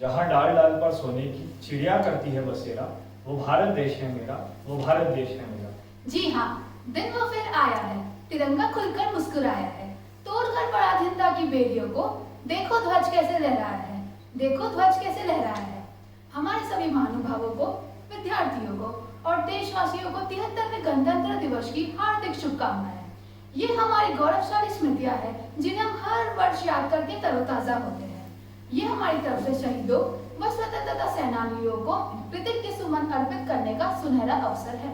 जहाँ डाल डाल पर सोने की चिड़िया करती है बसेरा, वो भारत देश है मेरा, वो भारत देश है मेरा। जी हाँ, दिन वो फिर आया है, तिरंगा खुलकर मुस्कुराया है। तोड़कर पराधीनता की बेड़ियों को, देखो ध्वज कैसे लहराया है, देखो ध्वज कैसे लहराया है। हमारे सभी महानुभावों को, विद्यार्थियों को और देशवासियों को 73वें गणतंत्र दिवस की हार्दिक शुभकामनाएं। ये हमारी गौरवशाली स्मृतियां हैं जिन्हें हम हर वर्ष याद करके तरोताजा होते हैं। ये हमारी तरफ से शहीदों व स्वतंत्रता सेनानियों को कृतज्ञ सुमन अर्पित करने का सुनहरा अवसर है।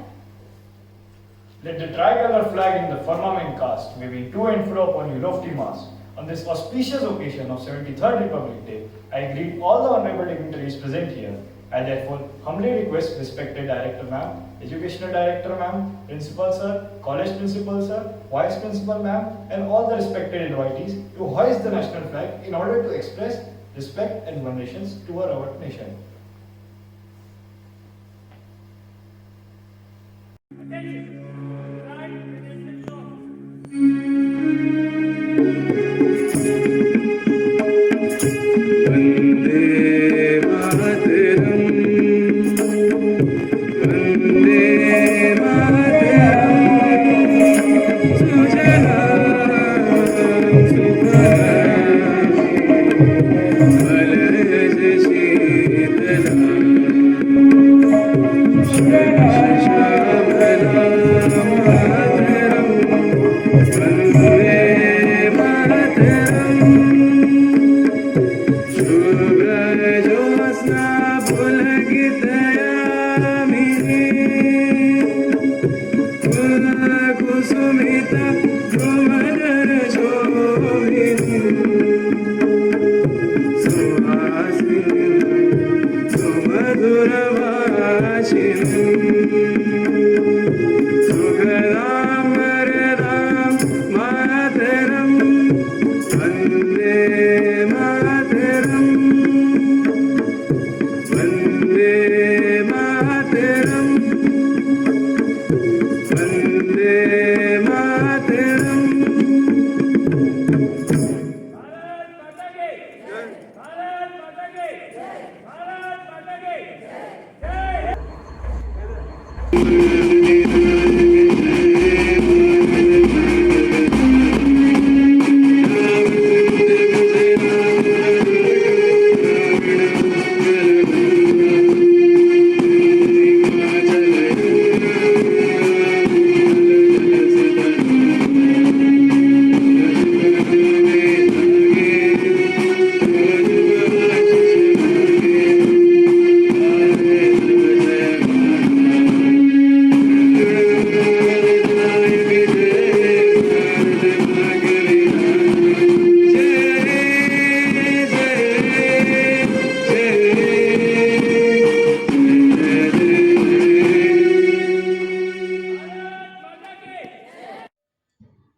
Let the tricolor flag in the firmament cast, waving to and fro upon your lofty mast. On this auspicious occasion of 73rd Republic Day, I greet all the honorable dignitaries present here. I therefore humbly request respected Director Ma'am, Educational Director Ma'am, Principal Sir, College Principal Sir, Vice Principal Ma'am, and all the respected invitees to hoist the national flag in order to express respect and venerations to our nation.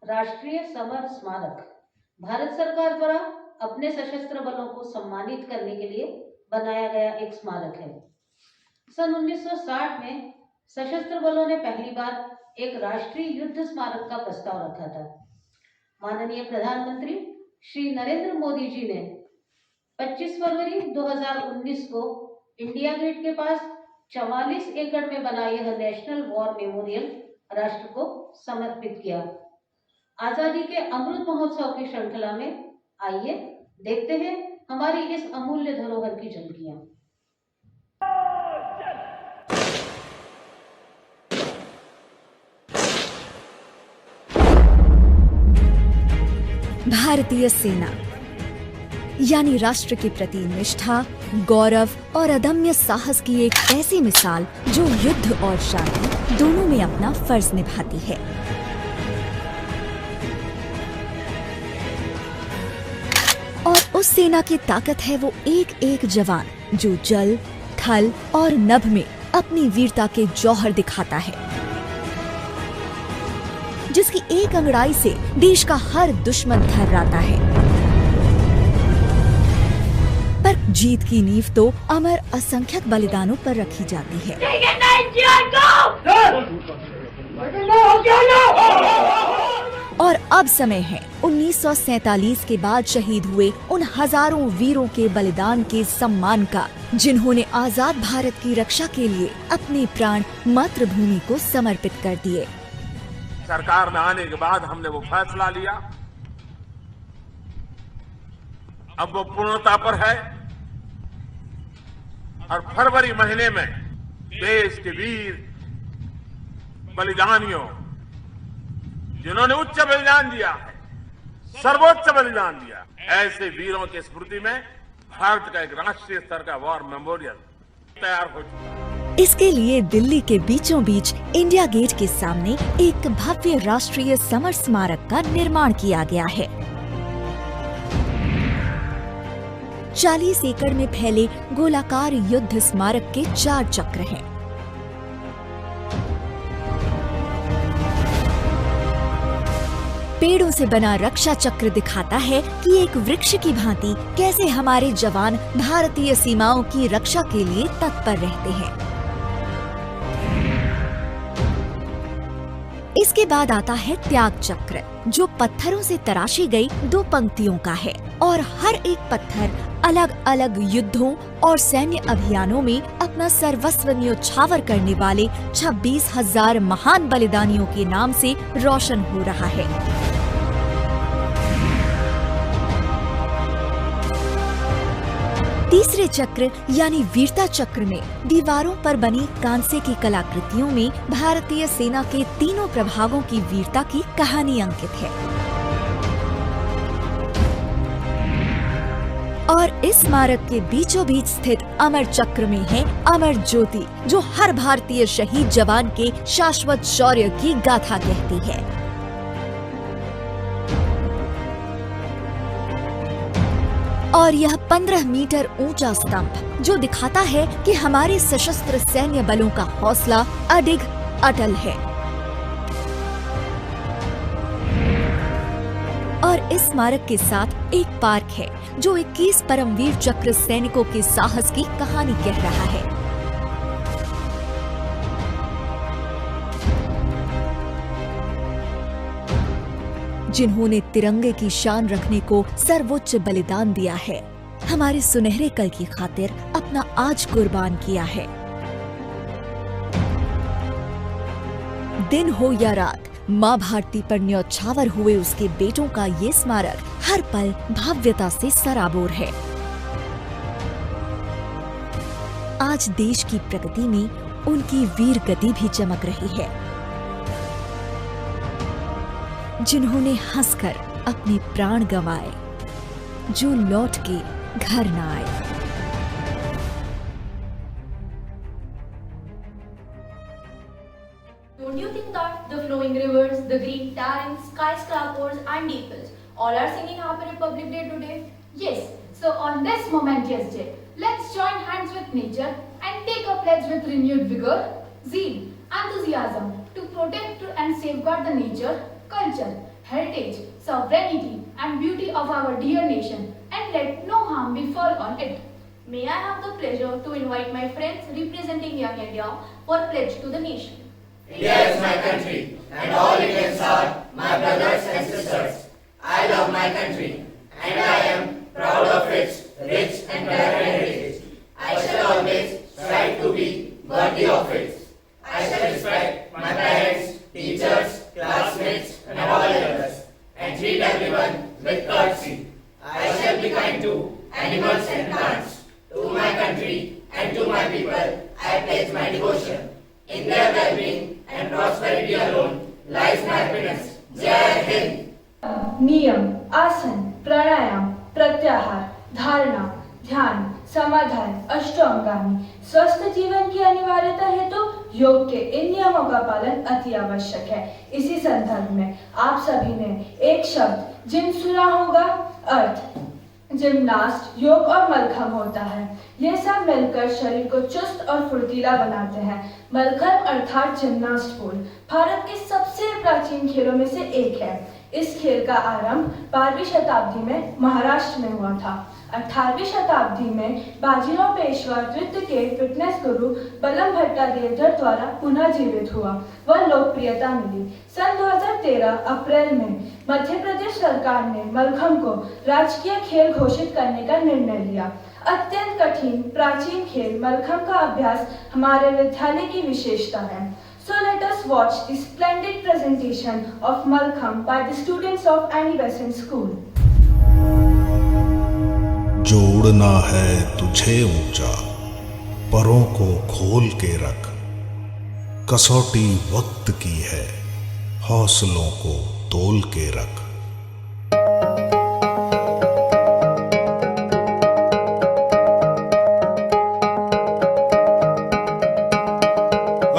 राष्ट्रीय summer स्मारक भारत सरकार द्वारा अपने सशस्त्र बलों को सम्मानित करने के लिए बनाया गया एक स्मारक है। सन 1960 में सशस्त्र बलों ने पहली बार एक राष्ट्रीय युद्ध स्मारक का प्रस्ताव रखा था। माननीय प्रधानमंत्री श्री नरेंद्र मोदी जी ने 25 फरवरी 2019 को इंडिया गेट के पास 44 एकड़ में बना यह नेशनल वॉर मेमोरियल राष्ट्र को समर्पित किया। आजादी के अमृत महोत्सव की श्रृंखला में आइए देखते हैं हमारी इस अमूल्य धरोहर की झलकियां। भारतीय सेना यानी राष्ट्र के प्रति निष्ठा, गौरव और अदम्य साहस की एक ऐसी मिसाल जो युद्ध और शांति दोनों में अपना फर्ज निभाती है। और उस सेना की ताकत है वो एक एक जवान जो जल, थल और नभ में अपनी वीरता के जौहर दिखाता है, जिसकी एक अंगड़ाई से देश का हर दुश्मन थर्राता है। पर जीत की नींव तो अमर असंख्यक बलिदानों पर रखी जाती है। और अब समय है 1947 के बाद शहीद हुए उन हजारों वीरों के बलिदान के सम्मान का, जिन्होंने आजाद भारत की रक्षा के लिए अपने प्राण मातृभूमि को समर्पित कर दिए। सरकार में आने के बाद हमने वो फैसला लिया, अब वो पूर्णता पर है और फरवरी महीने में देश के वीर बलिदानियों, जिन्होंने उच्च बलिदान दिया है, सर्वोच्च बलिदान दिया, ऐसे वीरों की स्मृति में भारत का एक राष्ट्रीय स्तर का वॉर मेमोरियल तैयार हो चुका है। इसके लिए दिल्ली के बीचों बीच इंडिया गेट के सामने एक भव्य राष्ट्रीय समर स्मारक का निर्माण किया गया है। 40 एकड़ में फैले गोलाकार युद्ध स्मारक के 4 चक्र हैं। पेड़ों से बना रक्षा चक्र दिखाता है कि एक वृक्ष की भांति कैसे हमारे जवान भारतीय सीमाओं की रक्षा के लिए तत्पर रहते हैं। इसके बाद आता है त्याग चक्र, जो पत्थरों से तराशी गई 2 पंक्तियों का है और हर एक पत्थर अलग अलग युद्धों और सैन्य अभियानों में अपना सर्वस्व न्योछावर करने वाले 26,000 महान बलिदानियों के नाम से रोशन हो रहा है। तीसरे चक्र यानी वीरता चक्र में दीवारों पर बनी कांसे की कलाकृतियों में भारतीय सेना के तीनों प्रभागों की वीरता की कहानी अंकित है। और इस स्मारक के बीचों बीच स्थित अमर चक्र में है अमर ज्योति, जो हर भारतीय शहीद जवान के शाश्वत शौर्य की गाथा कहती है। और यह 15 मीटर ऊंचा स्तंभ जो दिखाता है कि हमारे सशस्त्र सैन्य बलों का हौसला अडिग अटल है। और इस स्मारक के साथ एक पार्क है जो 21 परमवीर चक्र सैनिकों के साहस की कहानी कह रहा है। जिन्होंने तिरंगे की शान रखने को सर्वोच्च बलिदान दिया है, हमारे सुनहरे कल की खातिर अपना आज कुर्बान किया है। दिन हो या रात, माँ भारती पर न्योछावर हुए उसके बेटों का ये स्मारक हर पल भव्यता से सराबोर है। आज देश की प्रगति में उनकी वीर गति भी चमक रही है, जिन्होंने हंसकर अपने प्राण गंवाए, जो लौट के घर न आए। Don't you think that the flowing rivers, the green terrains, skyscrapers and hills all are singing Happy Republic Day today? Yes, so on this momentous day, let's join hands with nature and take a pledge with renewed vigor, zeal, enthusiasm to protect and safeguard the nature, culture, heritage, sovereignty and beauty of our dear nation, and let no harm befall on it. May I have the pleasure to invite my friends representing Young India for pledge to the nation. India is my country, and all Indians are my brothers and sisters. I love my country, and I am proud of its rich and diverse heritage. I shall always strive to be worthy of it. I shall respect my parents, teachers, classmates, and all others, and treat everyone with courtesy. I shall be kind to animals and plants. To my country and to my people, I pledge my devotion. In their well-being and prosperity alone lies my happiness. Jai Hind. नियम, आसन, प्राणायाम, प्रत्याहार, धारणा, ध्यान, समाधान, अष्टांगामी स्वस्थ जीवन की अनिवार्यता है तो योग के इन नियमों का पालन अति आवश्यक है। इसी संदर्भ में आप सभी ने एक शब्द जिम सुना होगा। अर्थ जिम्नास्ट, योग और मलखम होता है। ये सब मिलकर शरीर को चुस्त और फुर्तीला बनाते हैं। मलखम अर्थात जिम्नास्ट पूल भारत के सबसे प्राचीन खेलों में से एक है। इस खेल का आरंभ 12वीं शताब्दी में महाराष्ट्र में हुआ था। 18वीं शताब्दी में बाजीराव पेशवा नृत्य के फिटनेस गुरु बलम भट्टाचार्य द्वारा पुनः जीवित हुआ व लोकप्रियता मिली। सन 2013 अप्रैल में मध्य प्रदेश सरकार ने मलखम्ब को राजकीय खेल घोषित करने का निर्णय लिया। अत्यंत कठिन प्राचीन खेल मलखम्ब का अभ्यास हमारे विद्यालय की विशेषता है। So let us watch the splendid presentation of Malkham by the students of AnnieBesant School. जोड़ना है तुझे ऊंचा, परों को खोल के रख, कसौटी वक्त की है, हौसलों को तोल के रख।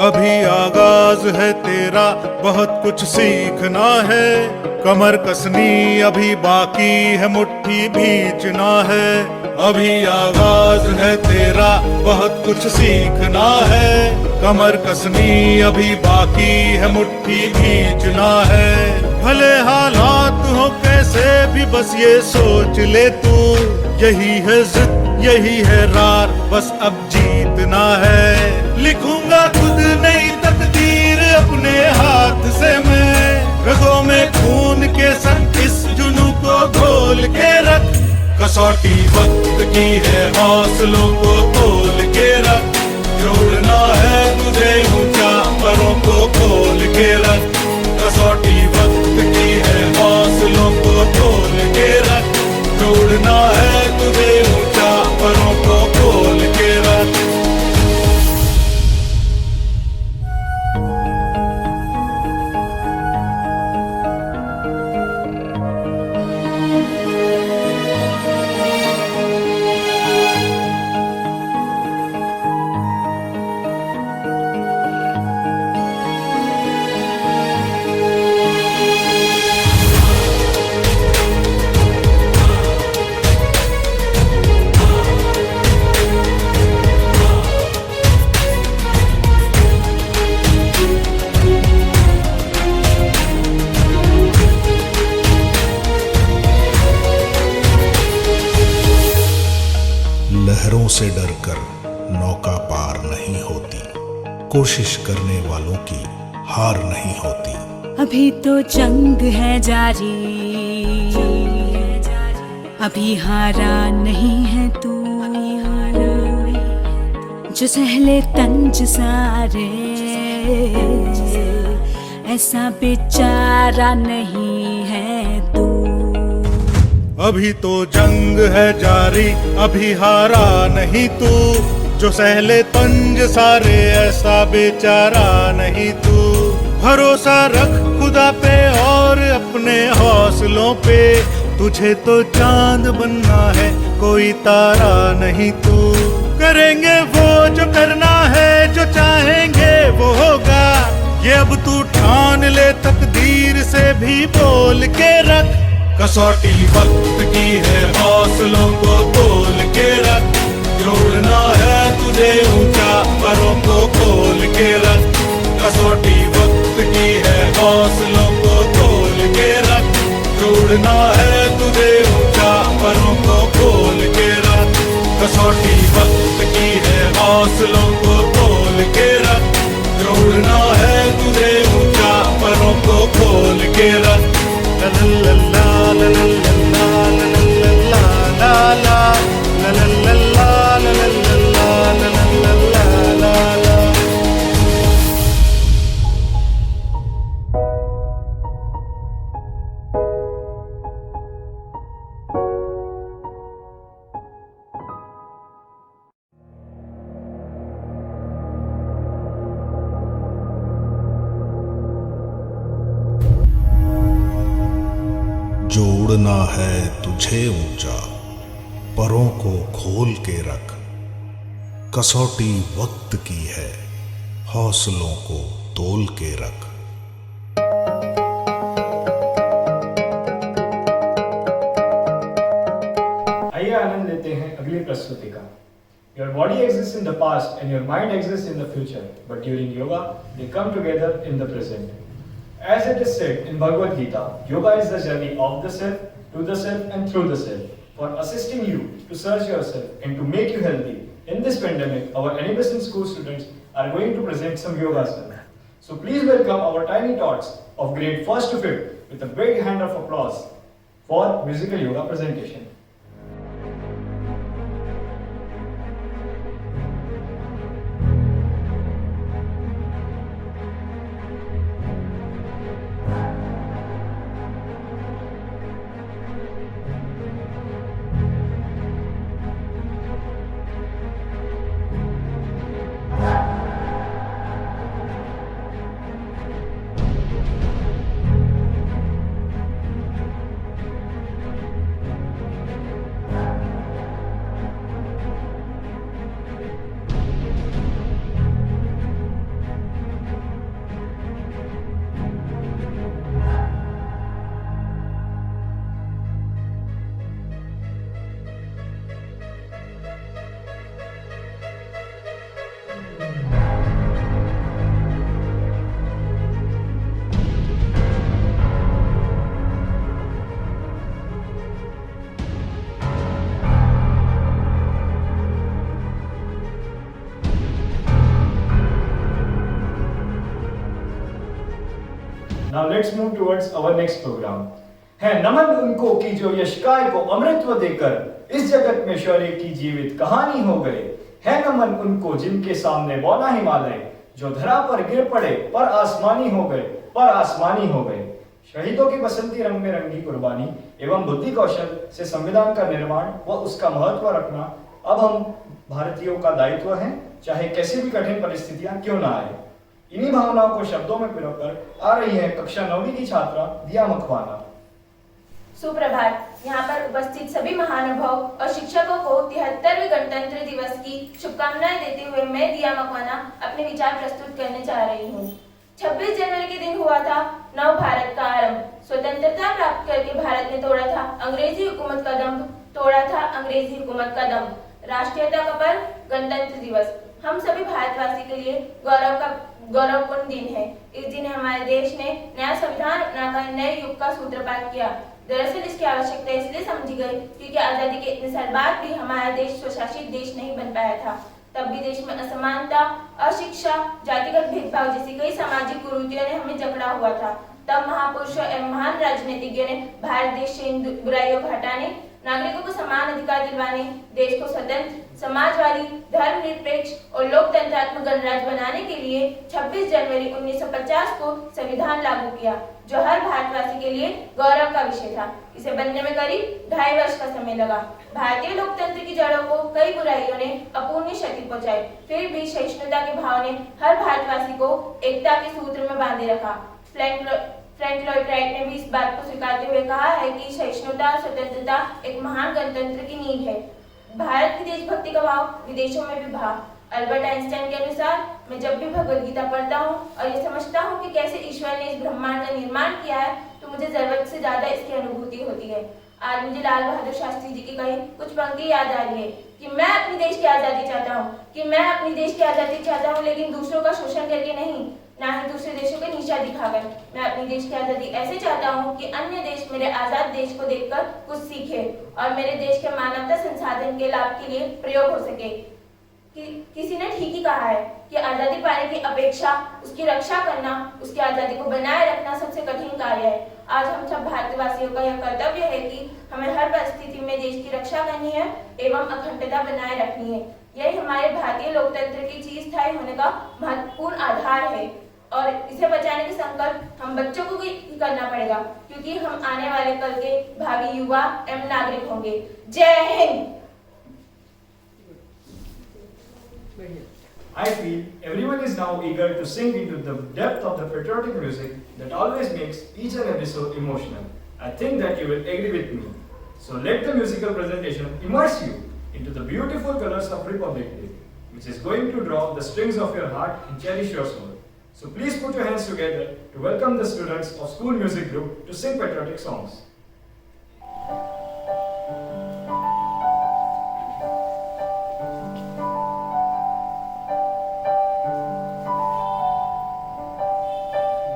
अभी आगाज है तेरा, बहुत कुछ सीखना है, कमर कसनी अभी बाकी है, मुट्ठी भींचना है। अभी आगाज है तेरा, बहुत कुछ सीखना है, कमर कसनी अभी बाकी है, मुट्ठी भींचना है। भले हालात हो कैसे भी बस ये सोच ले तू, यही है जिद यही है रार, बस अब जीतना है। लिखूंगा खुद नई तकदीर अपने हाथ से मैं, रगों में खून के संग इस जुनून को घोल के रख। कसौटी वक्त की है, हौसलों को तोल के रख। जोड़ना है तुझे ऊंचा, परों को खोल के रख। कसौटी वक्त की है, हौसलों को तोल के रख। जोड़ना है तुझे ऊंचा, परों को खोल के रख। लहरों से डरकर नौका पार नहीं होती, कोशिश करने वालों की हार नहीं होती। अभी तो जंग है जारी, अभी हारा नहीं है तू, जो सहले तंज सारे, ऐसा बेचारा नहीं है तू। अभी तो जंग है जारी, अभी हारा नहीं तू, जो सहले तंज सारे, ऐसा बेचारा नहीं तू। भरोसा रख खुदा पे और अपने हौसलों पे, तुझे तो चांद बनना है, कोई तारा नहीं तू। करेंगे वो जो करना है, जो चाहेंगे वो होगा, ये अब तू ठान ले, तकदीर से भी बोल के रख। कसौटी वक्त की है, हौसलों को तोल के रख। जोड़ना है तुझे ऊंचा, परों को खोल के रख। कसौटी वक्त की है, हौसलों को तोल के रख। जोड़ना है तुझे ऊंचा, परों को खोल के रख। कसौटी वक्त की है, हौसलों को तोल के रख। जोड़ना है तुझे ऊंचा, परों को खोल के रख। ला ला ला ला ला ला ला ला ला ला ला ला ला ला ला ला ला। जोड़ना है तुझे ऊंचा, परों को खोल के रख। कसौटी वक्त की है, हौसलों को तोल के रख। आइए आनंद लेते हैं अगली प्रस्तुति का। Your body exists in the past and your mind exists in the future, but during yoga, they come together in the present. As it is said in Bhagavad Gita, yoga is the journey of the self, to the self and through the self. for assisting you to search yourself and to make you healthy. In this pandemic, our AnnieBesant School students are going to present some yogasana. So please welcome our tiny tots of grade 1st to 5th with a big hand of applause for musical yoga presentation. Now let's move towards our next program. है नमन उनको कि जो यशकाय को अमृतत्व देकर इस जगत में शौर्य की जीवित कहानी हो गए। है नमन उनको जिनके सामने बौना हिमालय जो धरा पर गिर पड़े पर आसमानी हो गए। शहीदों की बसंती रंग में रंगी कुर्बानी एवं बुद्धि कौशल से संविधान का निर्माण व उसका महत्व रखना अब हम भारतीयों का दायित्व है, चाहे कैसी भी कठिन परिस्थितियां क्यों ना आए। इन्हीं भावनाओं को शब्दों में पिरोकर आ रही है कक्षा 9वीं की छात्रा दिया मखवाना। सुप्रभात। यहाँ पर उपस्थित सभी महानुभाव और शिक्षकों को 73वें गणतंत्र दिवस की शुभकामनाएं देते हुए मैं दिया मखवाना अपने विचार प्रस्तुत करने जा रही हूँ। 26 जनवरी के दिन हुआ था नव भारत का आरंभ। स्वतंत्रता प्राप्त करके भारत ने तोड़ा था अंग्रेजी हुकूमत का दम्भ। राष्ट्रीयता का पर्व गणतंत्र दिवस हम सभी भारतवासी के लिए गौरवपूर्ण दिन है। इस दिन हमारे देश ने नया संविधान अपनाकर नए युग का सूत्रपात किया। दरअसल इसकी आवश्यकता इसलिए समझी गई क्योंकि आजादी के इतने साल बाद भी हमारा देश स्वशासित देश नहीं बन पाया था। तब भी देश में असमानता, अशिक्षा, जातिगत भेदभाव जैसी कई सामाजिक कुरीतियों ने हमें जकड़ा हुआ था। तब महापुरुषों एवं महान राजनीतिज्ञों ने भारत देश से इन बुराइयों को हटाने, नागरिकों को समान अधिकार दिलवाने, देश को स्वतंत्र, समाजवादी, धर्मनिरपेक्ष और लोकतंत्रात्मक गणराज्य बनाने के लिए 26 जनवरी 1950 को संविधान लागू किया, जो हर भारतवासी के लिए गौरव का विषय था। इसे बनने में करीब 2.5 वर्ष का समय लगा। भारतीय लोकतंत्र की जड़ों को कई बुराइयों ने अपूर्णीय क्षति पहुंचाई, फिर भी सहिष्णुता के भाव ने हर भारतवासी को एकता के सूत्र में बांधे रखा। फ्रैंक लॉयड राइट ने भी इस बात को स्वीकारते हुए कहा है कि सहिष्णुता और स्वतंत्रता एक महान गणतंत्र की नींव है। भारत की देशभक्ति का भाव विदेशों में भी भाव। अल्बर्ट आइंस्टाइन के अनुसार मैं जब भी भगवद गीता पढ़ता हूँ और ये समझता हूँ कि कैसे ईश्वर ने इस ब्रह्मांड का निर्माण किया है, तो मुझे जरूरत से ज्यादा इसकी अनुभूति होती है। आज मुझे लाल बहादुर शास्त्री जी की कही कुछ पंक्ति याद आ रही है कि मैं अपने देश की आजादी चाहता हूँ, लेकिन दूसरों का शोषण करके नहीं, ना ही दूसरे देशों को नीचा दिखाकर। मैं अपनी देश की आजादी ऐसे चाहता हूँ कि अन्य देश मेरे आजाद देश को देखकर कुछ सीखे और मेरे देश के मानवता संसाधन के लाभ के लिए प्रयोग हो सके। किसी ने ठीक ही कहा है कि आजादी पाने की अपेक्षा उसकी रक्षा करना, उसकी आजादी को बनाए रखना सबसे कठिन कार्य है। आज हम सब भारतवासियों का यह कर्तव्य है कि हमें हर परिस्थिति में देश की रक्षा करनी है एवं अखंडता बनाए रखनी है। यही हमारे भारतीय लोकतंत्र की चिरस्थायी होने का महत्वपूर्ण आधार है और इसे बचाने का संकल्प हम बच्चों को भी करना पड़ेगा, क्योंकि हम आने वाले कल के भावी युवा एवं नागरिक होंगे। जय Hind. I feel everyone is now eager to sink into the depth of the patriotic music that always makes each and every soul emotional. I think that you will agree with me. So let the musical presentation immerse you into the beautiful colors of Republic Day, which is going to draw the strings of your heart and cherish your soul. So please put your hands together to welcome the students of school music group to sing patriotic songs.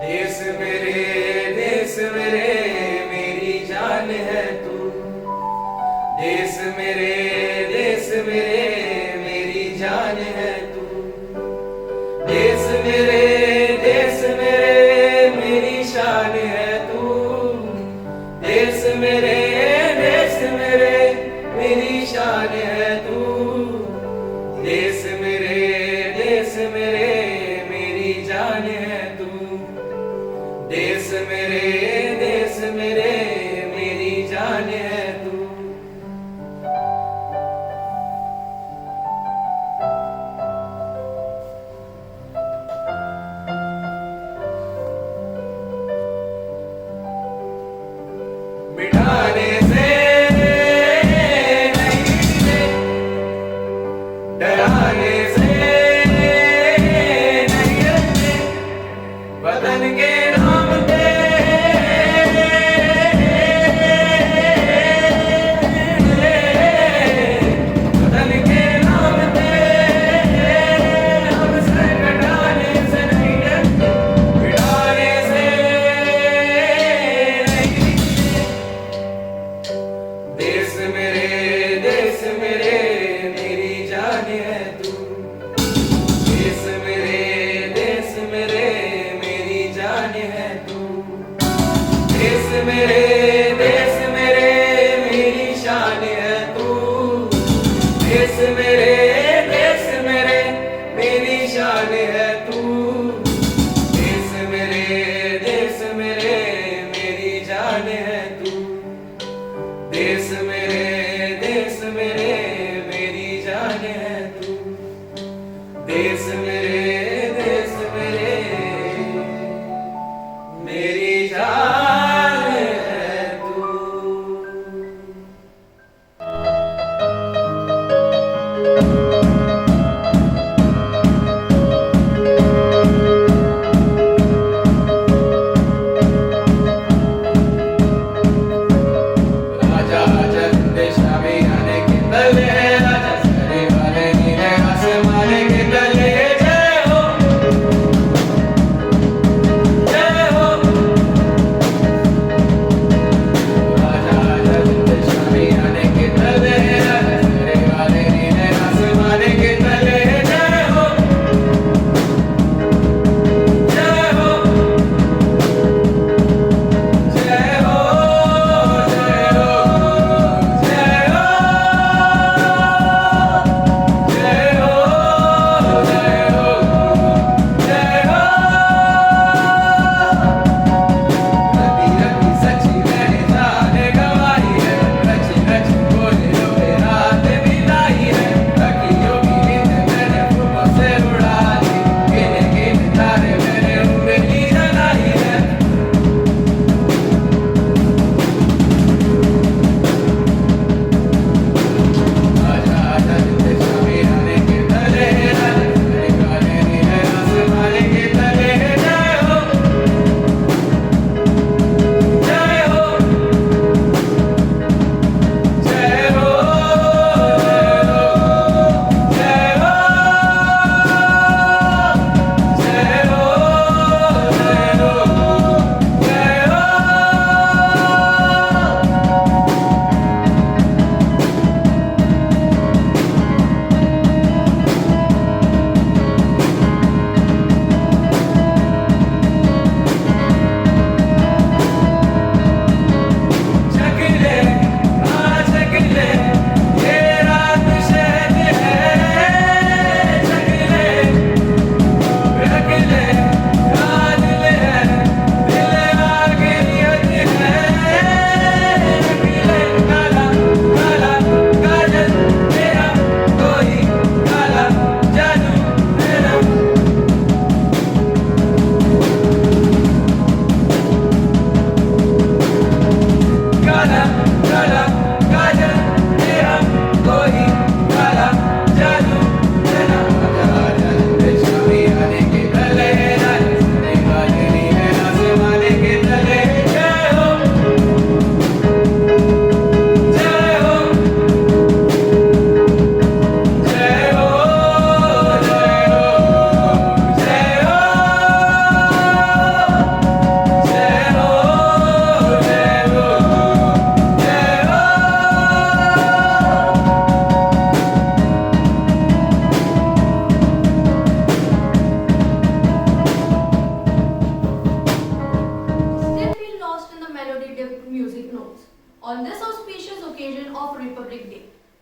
देश मेरे मेरी जान है तू, जान है तू। देश मेरे मेरी शान है तू। देश मेरे मेरी शान है तू। देश मेरे मेरी जान है तू। देश मेरे मेरी जान है तू। मिटाने से नहीं, डराने से नहीं, वतन के नाम पे वतन के नाम पे हमसे कटाने से नहीं, मिटाने से नहीं। देश मेरे मेरी जान है तू। देश मेरे मेरी जान है तू। देश मेरे मेरी शान है तू। देश मेरे मेरी शान है तू। देश मेरे मेरी जान है तू। देश मेरे मेरी जान है तू। देश मेरे मेरी जान है तू। राजा देशा में आने के तले, राजा सरे वाले नीले आसमाने के तले, जय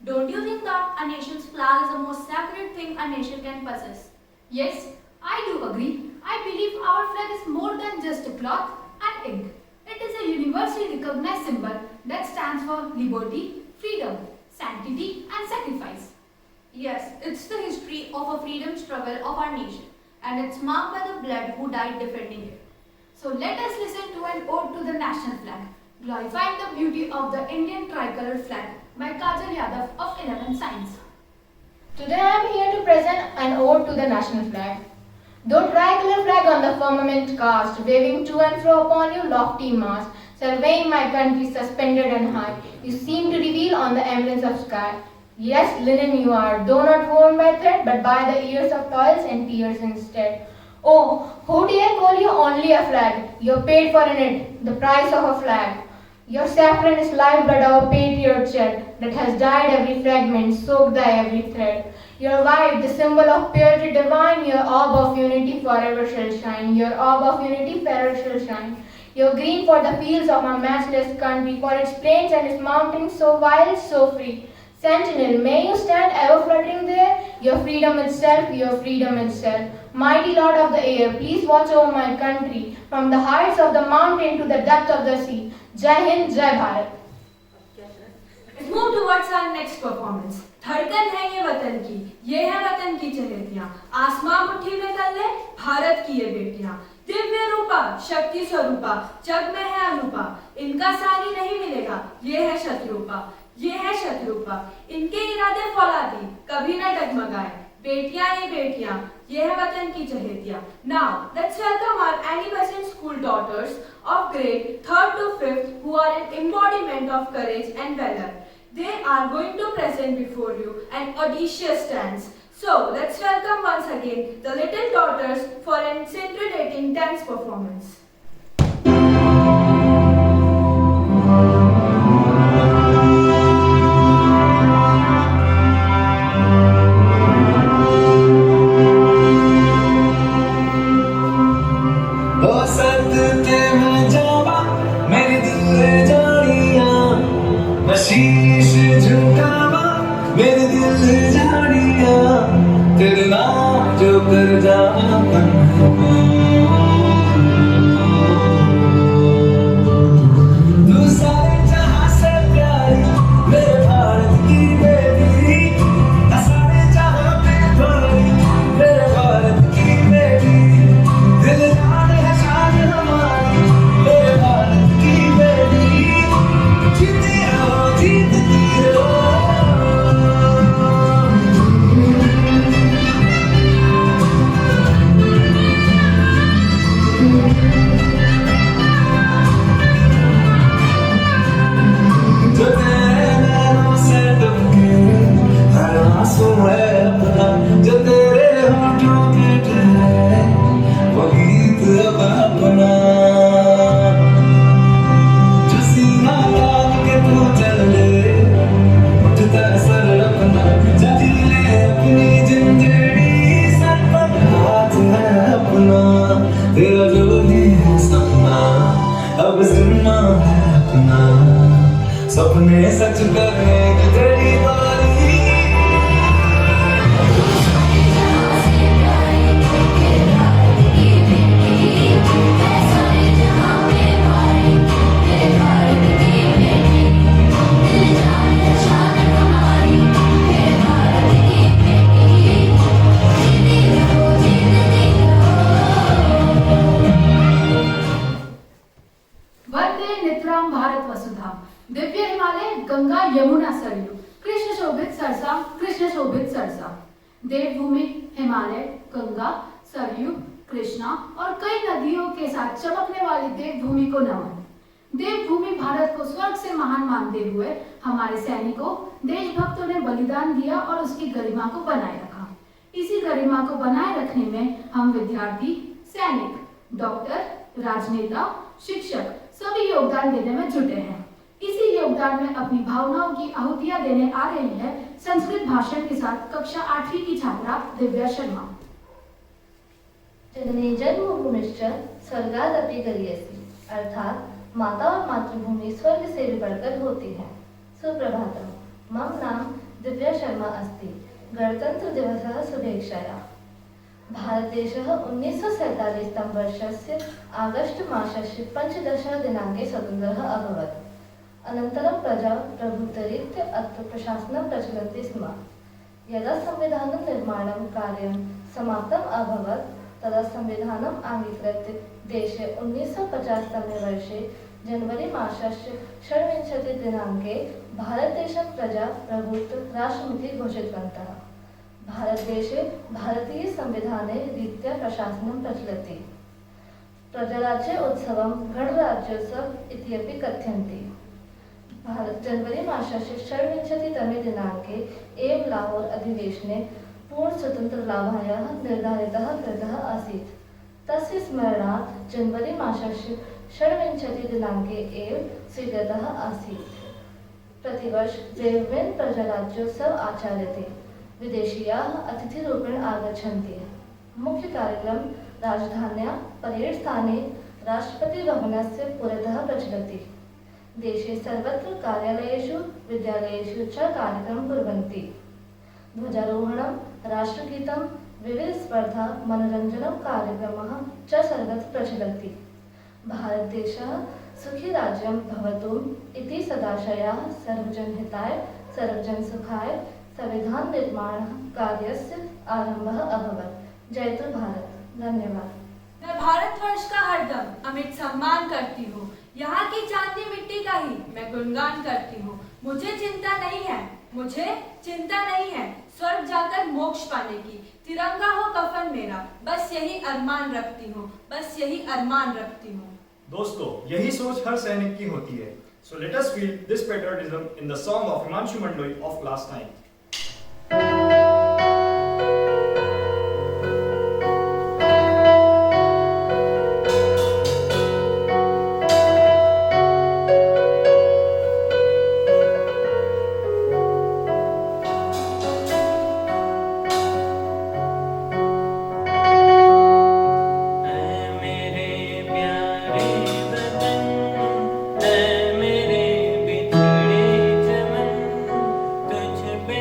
Don't you think that a nation's flag is the most sacred thing a nation can possess? Yes, I do agree. I believe our flag is more than just a cloth and ink. It is a universally recognized symbol that stands for liberty, freedom, sanctity, and sacrifice. Yes, it's the history of a freedom struggle of our nation, and it's marked by the blood who died defending it. So let us listen to an ode to the national flag, glorifying the beauty of the Indian tricolour flag by Kajal Yadav of 11th Science. Today I am here to present an ode to the national flag. Though tricolour flag on the firmament cast, waving to and fro upon your lofty mast, surveying my country suspended and high, you seem to reveal on the emeralds of sky. Yes, linen you are, though not worn by thread, but by the years of toils and tears instead. Oh, who dare call you only a flag? You're paid for in it, the price of a flag. Your saffron is lifeblood of a patriot shed, that has dyed every fragment, soaked thy every thread. Your white, the symbol of purity divine, your orb of unity forever shall shine. Your orb of unity forever shall shine. Your green for the fields of my matchless country, for its plains and its mountains so wild, so free. Sentinel, may you stand ever fluttering there, your freedom itself, your freedom itself. Mighty Lord of the air, please watch over my country, from the heights of the mountain to the depth of the sea. Jai Hind, Jai Bharat. Let's move towards our next performance. धड़कन है ये वतन की, ये है वतन की चहेतियां, आसमां मुट्ठी में तल्ले भारत की ये बेटियां, दिव्य रूपा शक्ति स्वरूपा जग में है अनुपा, इनका सानी नहीं मिलेगा, ये है शत्रुपा, ये है शत्रुपा, इनके इरादे फौलादी कभी न डगमगाए, बेटियां ये बेटियां, ये है वतन की चहेतियां. Now let's welcome our Annie Besant school daughters of grade 3rd to 5th who are an embodiment of courage and valor. They are going to present before you an audacious dance. So let's welcome once again the little daughters for an scintillating dance performance. शीश झुकावा मेरे दिल झाड़िया तेरे नाम जो कर जावा तू सारे जहां से प्यारी मेरे भारत की बेटी सारे जहां पे भारी मेरे भारत की बेटी दिल जान है शान हमारी मेरे भारत की बेटी जीती रहो जीतती रहो जो तेरे नैनों से डूबे हर आंसू है अपना जो तेरे होठों पे ठहरे वो गीत अब अपना जो सीना तान के तू चल ले उठता सर अपना जजी ले अपनी जिंदड़ी सर पर हाथ है अपना तेरा जो भी है सपना अब जिम्मा है अपना सपने सच करने की तेरी बारी वंदे नितराम भारत वसुधाम, दिव्य हिमालय गंगा यमुना सरयू, कृष्ण शोभित सरसा कृष्ण शोभित सरसा. देवभूमि हिमालय गंगा सरयू कृष्णा और कई नदियों के साथ चमकने वाली देवभूमि को नमन. देवभूमि भारत को स्वर्ग से महान मानते हुए हमारे सैनिकों देशभक्तों ने बलिदान दिया और उसकी गरिमा को बनाए रखा. इसी गरिमा को बनाए रखने में हम विद्यार्थी, सैनिक, डॉक्टर, राजनेता, शिक्षक सभी योगदान देने में जुटे हैं. इसी योगदान में अपनी भावनाओं की आहुतियां देने आ रही है संस्कृत भाषण के साथ कक्षा 8वीं की छात्रा दिव्या शर्मा. जननी जन्मभूमिश्च स्वर्गादपि गरीयसी, अर्थात माता और मातृभूमि स्वर्ग से भी बढ़कर होती है. सुप्रभातम. मम नाम दिव्या शर्मा अस्ति। गणतन्त्रदिवसः शुभेच्छायाः। भारतदेशः 1947 तमवर्षस्य आगस्ट् मासस्य 15 दिनाङ्के स्वतन्त्रः अभवत्। अनन्तरं प्रजाप्रभुत्वरीत्या अत्र प्रशासनं प्रचलति स्म। यदा संविधानं निर्माणं कार्यं समाप्तम् अभवत् तदा संविधानम् अङ्गीकृत्य देशे 1950 वर्षे जनवरी मासस्य 26 दिनाङ्के भारतदेशं प्रजाप्रभुत्व राष्ट्रमिति घोषितवन्तः। भारतदेशे भारतीयसंविधाने रीत्या प्रशासनं प्रचलति। प्रजाराज्य उत्सवं गणराज्योत्सव इति अपि कथ्यन्ते। जनवरी मासस्य 26 दिनाङ्के एव लाहोर अधिवेशने पूर्णस्वतन्त्रलाभाय निर्धारितः कृतः आसीत्। तस्य स्मरणार्थ जनवरी मासस्य 26 दिनाङ्के एव स्वीकृतः आसीत्। प्रतिवर्ष विभिन्न प्रजाराज्योत्सव आचर्यते। विदेशीयाः अतिथिरूपेण आगच्छन्ति। मुख्य कार्यक्रम राजधान्यां परेड स्थाने राष्ट्रपतिभवनस्य पुरतः प्रचलति। देशे सर्वत्र कार्यालयेषु विद्यालयेषु च कार्यक्रमं कुर्वन्ति। ध्वजारोहणं, राष्ट्रगीतं, विविधस्पर्धा, मनोरञ्जनं कार्यक्रमः च सर्वत्र प्रचलति। भारतदेशः सुखी राज्यं भवतु इति सदाशयाः सर्वजनहिताय सर्वजनसुखाय संविधान निर्माण कार्यस्य आरंभः अभवत्। जयतु भारत। धन्यवाद। मैं भारतवर्ष का हरदम अमिट सम्मान करती हूँ। यहाँ की चांदी मिट्टी का ही मैं गुणगान करती हूँ। मुझे चिंता नहीं है स्वर्ग जाकर मोक्ष पाने की। तिरंगा हो कफन मेरा, बस यही अरमान रखती हूँ। दोस्तों, यही सोच हर सैनिक की होती है। So let us feel this patriotism in the song of Himanshu Mandoi of class 9. तुझ पे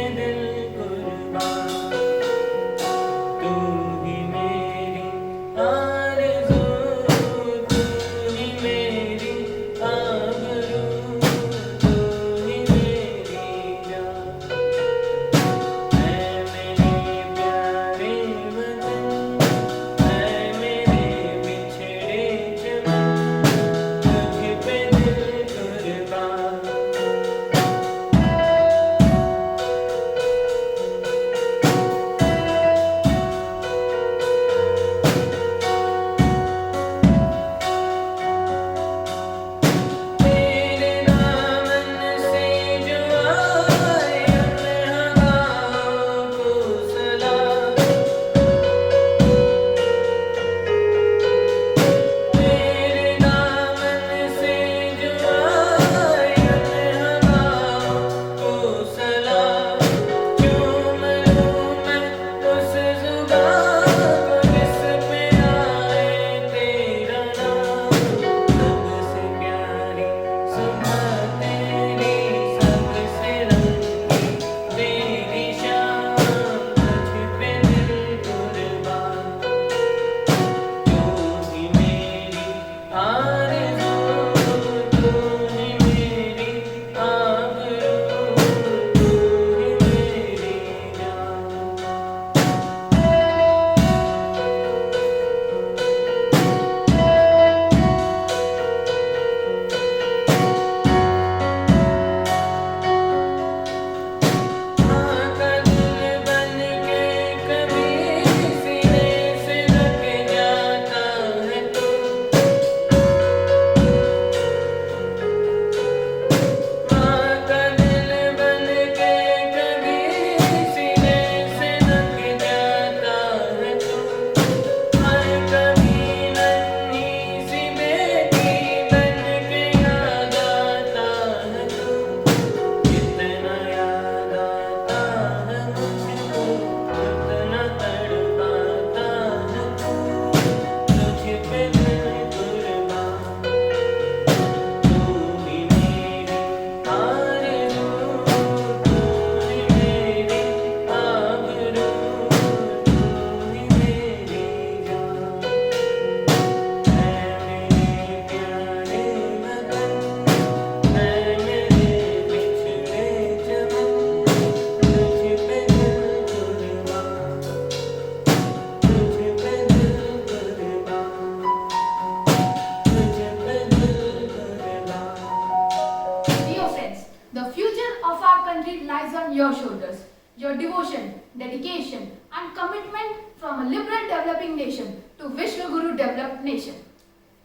from a liberal developing nation to Vishwaguru developed nation.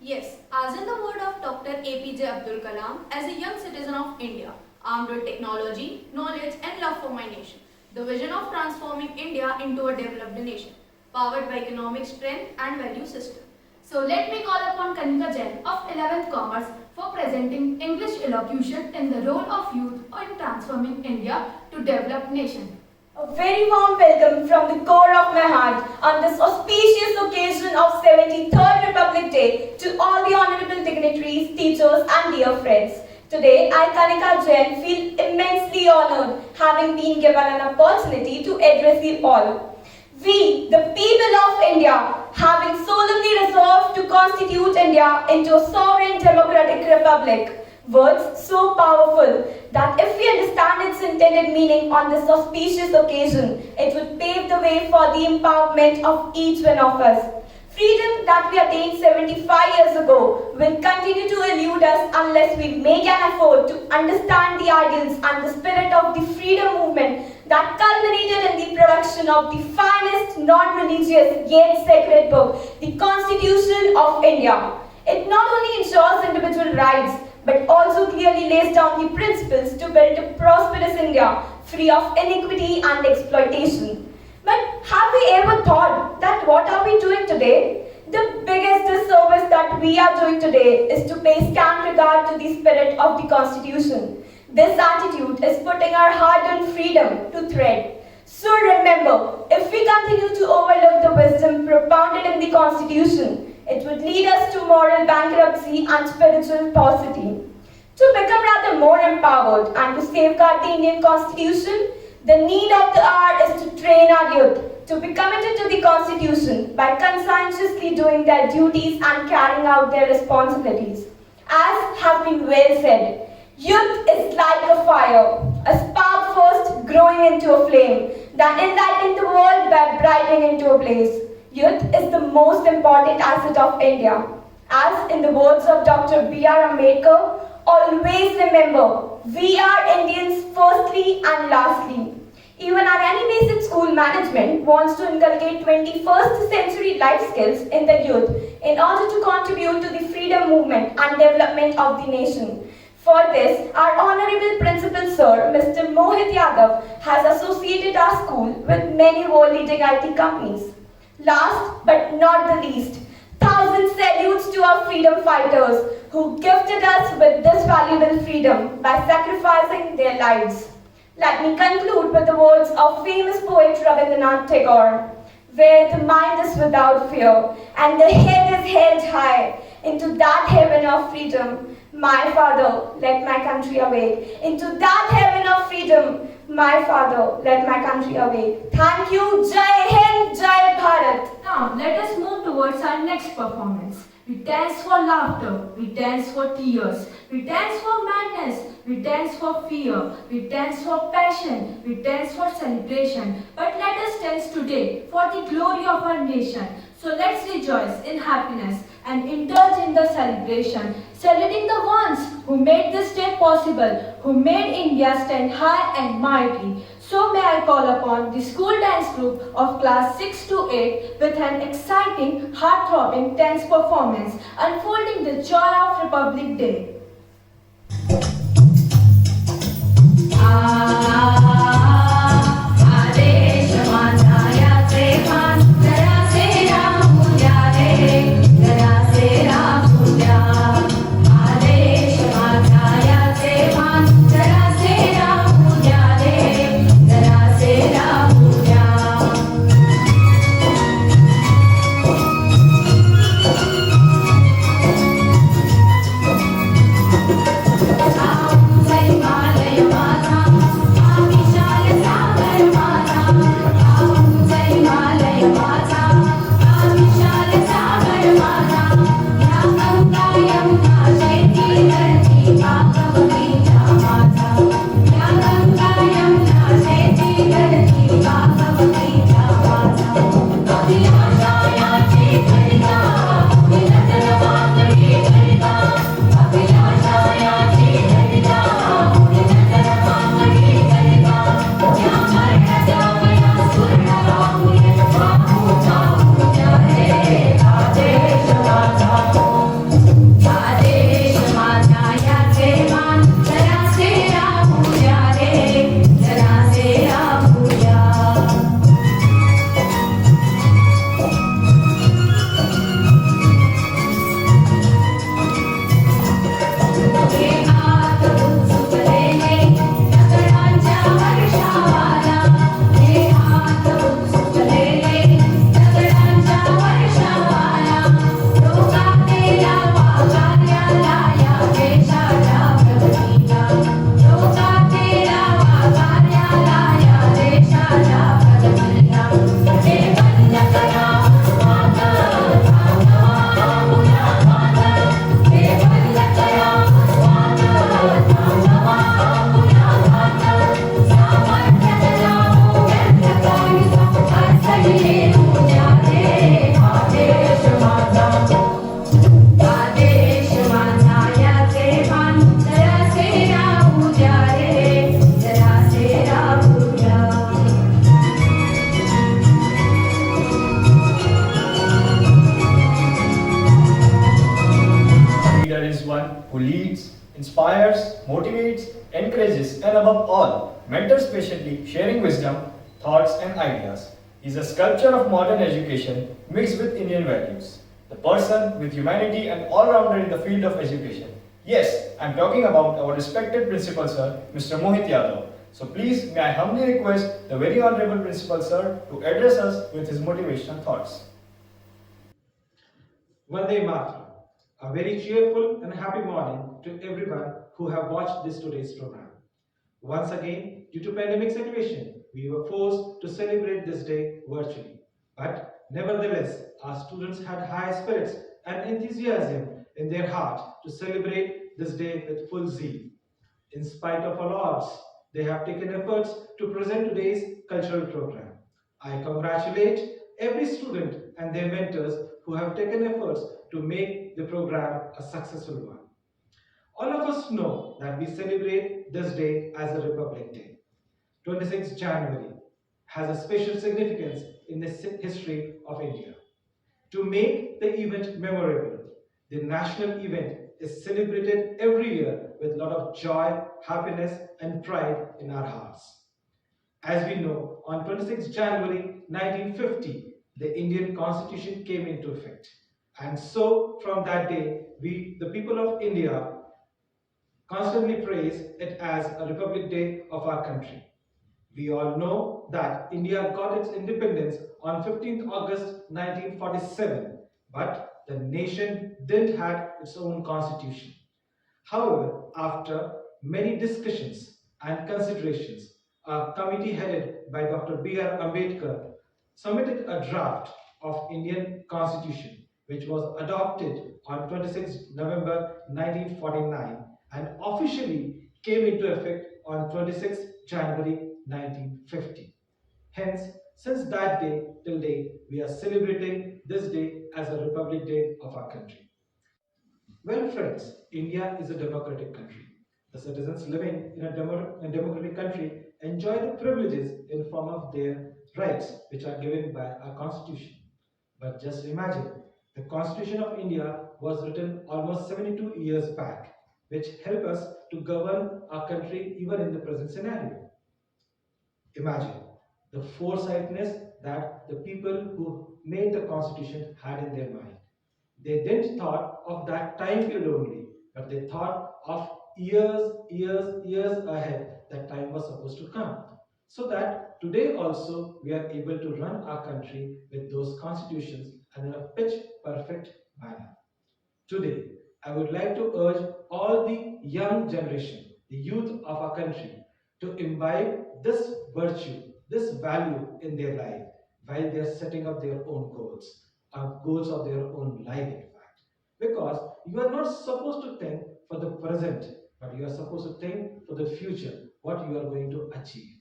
Yes, as in the word of Dr. APJ Abdul Kalam, as a young citizen of India, armed with technology, knowledge and love for my nation, the vision of transforming India into a developed nation, powered by economic strength and value system. So let me call upon Kanika Jain of 11th Commerce for presenting English elocution in the role of youth in transforming India to developed nation. A very warm welcome from the core of my heart on this auspicious occasion of 73rd Republic Day to all the honorable dignitaries, teachers and dear friends. Today, I, Kanika Jain, feel immensely honored having been given an opportunity to address you all. We, the people of India, having solemnly resolved to constitute India into a sovereign democratic republic, words so powerful that if we understand its intended meaning on this auspicious occasion, it would pave the way for the empowerment of each one of us. Freedom that we attained 75 years ago will continue to elude us unless we make an effort to understand the ideals and the spirit of the freedom movement that culminated in the production of the finest non-religious yet sacred book, the Constitution of India. It not only ensures individual rights, but also clearly lays down the principles to build a prosperous India, free of iniquity and exploitation. But have we ever thought that what are we doing today? The biggest disservice that we are doing today is to pay scant regard to the spirit of the Constitution. This attitude is putting our hard-earned freedom to threat. So remember, if we continue to overlook the wisdom propounded in the Constitution, it would lead us to moral bankruptcy and spiritual paucity. To become rather more empowered and to safeguard the Indian Constitution, the need of the hour is to train our youth to be committed to the Constitution by conscientiously doing their duties and carrying out their responsibilities. As has been well said, youth is like a fire, a spark first growing into a flame, then enlightening the world by brightening into a blaze. Youth is the most important asset of India. As in the words of Dr. B.R. Ambedkar, always remember, we are Indians firstly and lastly. Even our AnnieBesant Management wants to inculcate 21st century life skills in the youth in order to contribute to the freedom movement and development of the nation. For this, our Honorable Principal Sir, Mr. Mohit Yadav, has associated our school with many world-leading IT companies. Last but not the least, thousand salutes to our freedom fighters who gifted us with this valuable freedom by sacrificing their lives. Let me conclude with the words of famous poet Rabindranath Tagore, where the mind is without fear and the head is held high. Into that heaven of freedom, my father, let my country awake. Into that heaven of freedom, my father, let my country awake. Thank you. Jai Hind, Jai Bharat. Now, let us move towards our next performance. We dance for laughter, we dance for tears, we dance for madness, we dance for fear, we dance for passion, we dance for celebration. But let us dance today for the glory of our nation. So let's rejoice in happiness and indulge in the celebration, celebrating the ones who made this day possible, who made India stand high and mighty. So may I call upon the school dance group of class 6 to 8 with an exciting, heart-throbbing dance performance unfolding the joy of Republic Day. Himalaya Mata, Abhishale leads, inspires, motivates, encourages, and above all, mentors patiently, sharing wisdom, thoughts, and ideas. He is a sculpture of modern education mixed with Indian values. The person with humanity and all-rounder in the field of education. Yes, I am talking about our respected Principal Sir, Mr. Mohit Yadav. So please, may I humbly request the very Honorable Principal Sir to address us with his motivational thoughts. Vande Mataram. A very cheerful and happy morning to everyone who have watched this today's program. Once again, due to pandemic situation, we were forced to celebrate this day virtually. But nevertheless, our students had high spirits and enthusiasm in their heart to celebrate this day with full zeal. In spite of all odds, they have taken efforts to present today's cultural program. I congratulate every student and their mentors who have taken efforts to make the program a successful one. All of us know that we celebrate this day as a Republic Day. 26th January has a special significance in the history of India. To make the event memorable, the national event is celebrated every year with a lot of joy, happiness, and pride in our hearts. As we know, on 26 January 1950, the Indian Constitution came into effect. And so, from that day, we, the people of India, constantly praise it as a Republic Day of our country. We all know that India got its independence on 15th August 1947, but the nation didn't have its own constitution. However, after many discussions and considerations, a committee headed by Dr. B.R. Ambedkar submitted a draft of Indian Constitution, which was adopted on 26 November 1949 and officially came into effect on 26 January 1950. Hence, since that day till date, we are celebrating this day as a Republic Day of our country. Well, friends, India is a democratic country. The citizens living in a democratic country enjoy the privileges in form of their rights, which are given by our Constitution. But just imagine, the Constitution of India was written almost 72 years back, which help us to govern our country even in the present scenario. Imagine the foresightness that the people who made the Constitution had in their mind. They didn't thought of that time period only, but they thought of years ahead that time was supposed to come. So that today also we are able to run our country with those constitutions and in a pitch perfect manner. Today, I would like to urge all the young generation, the youth of our country, to imbibe this virtue, this value in their life while they are setting up their own goals, goals of their own life in fact. Because you are not supposed to think for the present, but you are supposed to think for the future, what you are going to achieve.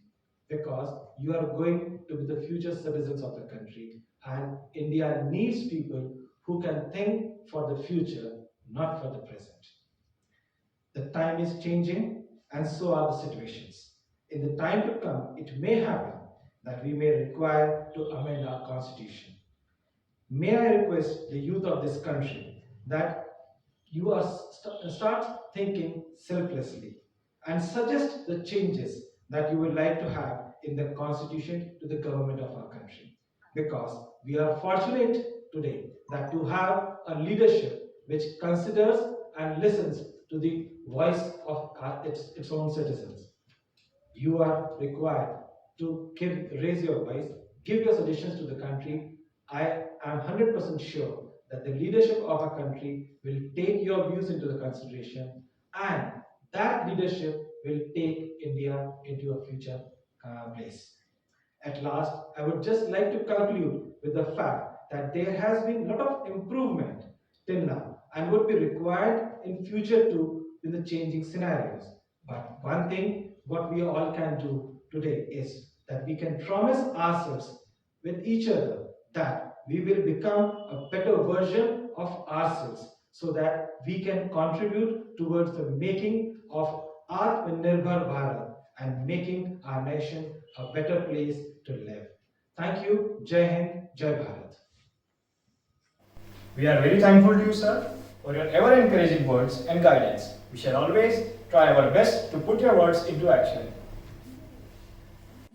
Because you are going to be the future citizens of the country, and India needs people who can think for the future, not for the present. The time is changing, and so are the situations. In the time to come, it may happen that we may require to amend our constitution. May I request the youth of this country that you start thinking selflessly and suggest the changes that you would like to have in the constitution to the government of our country. Because we are fortunate today that to have a leadership which considers and listens to the voice of its own citizens. You are required to raise your voice, give your suggestions to the country. I am 100% sure that the leadership of our country will take your views into the consideration, and that leadership will take India into a future place. At last, I would just like to conclude with the fact that there has been a lot of improvement till now and would be required in future too in the changing scenarios. But one thing what we all can do today is that we can promise ourselves with each other that we will become a better version of ourselves so that we can contribute towards the making of Atmanirbhar Bharat and making our nation a better place to live. Thank you. Jai Hind, Jai Bharat. We are very thankful to you, sir, for for your ever encouraging words and guidance. We shall always try our best to put your words into action.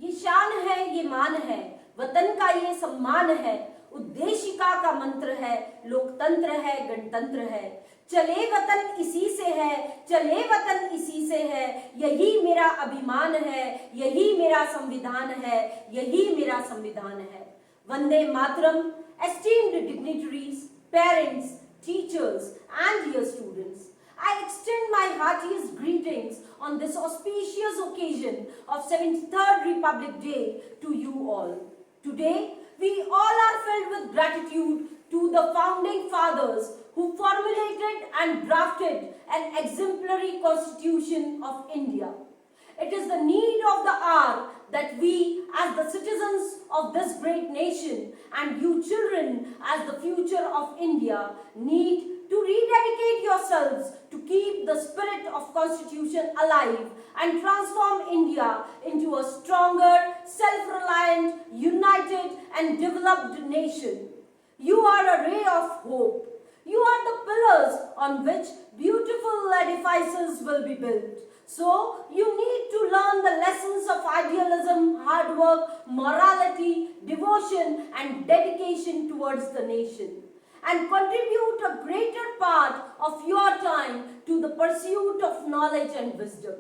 ये शान है, ये मान है, वतन का ये सम्मान है, उद्देशिका का मंत्र है, लोकतंत्र है, गणतंत्र है। चले वतन इसी से है, चले वतन इसी से है, यही मेरा अभिमान है, यही मेरा संविधान है, यही मेरा संविधान है। Vande Mataram, esteemed dignitaries, parents, teachers and dear students, I extend my heartiest greetings on this auspicious occasion of 73rd Republic Day to you all. Today, we all are filled with gratitude to the founding fathers who formulated and drafted an exemplary constitution of India. It is the need of the hour that we, as the citizens of this great nation, and you children as the future of India, need to rededicate yourselves to keep the spirit of Constitution alive and transform India into a stronger, self-reliant, united and developed nation. You are a ray of hope. You are the pillars on which beautiful edifices will be built. So, you need to learn the lessons of idealism, hard work, morality, devotion and dedication towards the nation, and contribute a greater part of your time to the pursuit of knowledge and wisdom.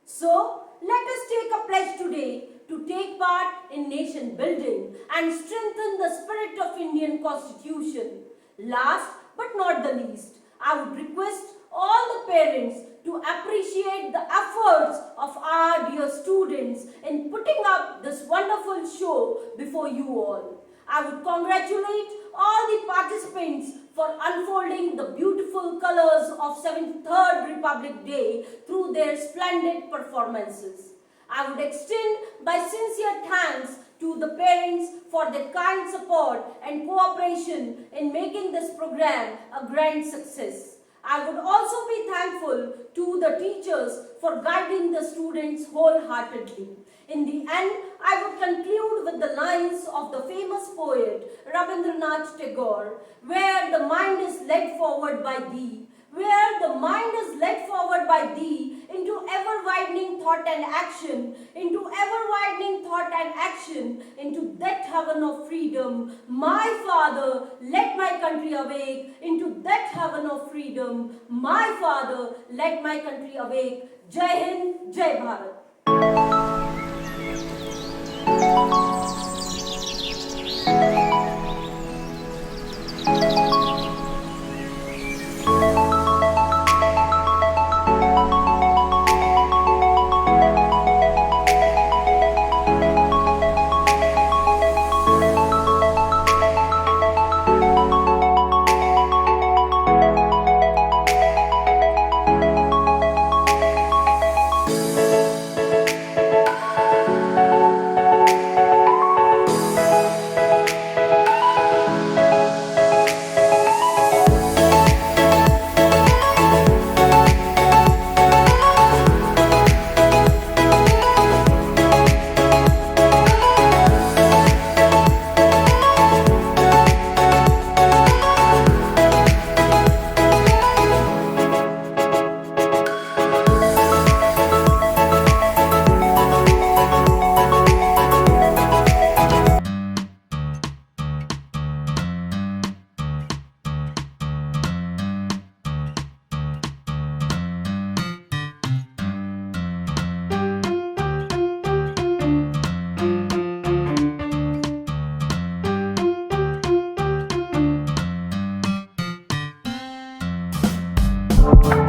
So, let us take a pledge today to take part in nation building and strengthen the spirit of Indian Constitution. Last but not the least, I would request all the parents to appreciate the efforts of our dear students in putting up this wonderful show before you all. I would congratulate all the participants for unfolding the beautiful colors of 73rd Republic Day through their splendid performances. I would extend my sincere thanks to the parents for their kind support and cooperation in making this program a grand success. I would also be thankful to the teachers for guiding the students wholeheartedly. In the end, I would conclude with the lines of the famous poet Rabindranath Tagore, where the mind is led forward by thee, where the mind is led forward by thee into ever-widening thought and action, into ever-widening thought and action, into that heaven of freedom. My Father, let my country awake into that heaven of freedom. My Father, let my country awake. Jai Hind, Jai Bharat. you.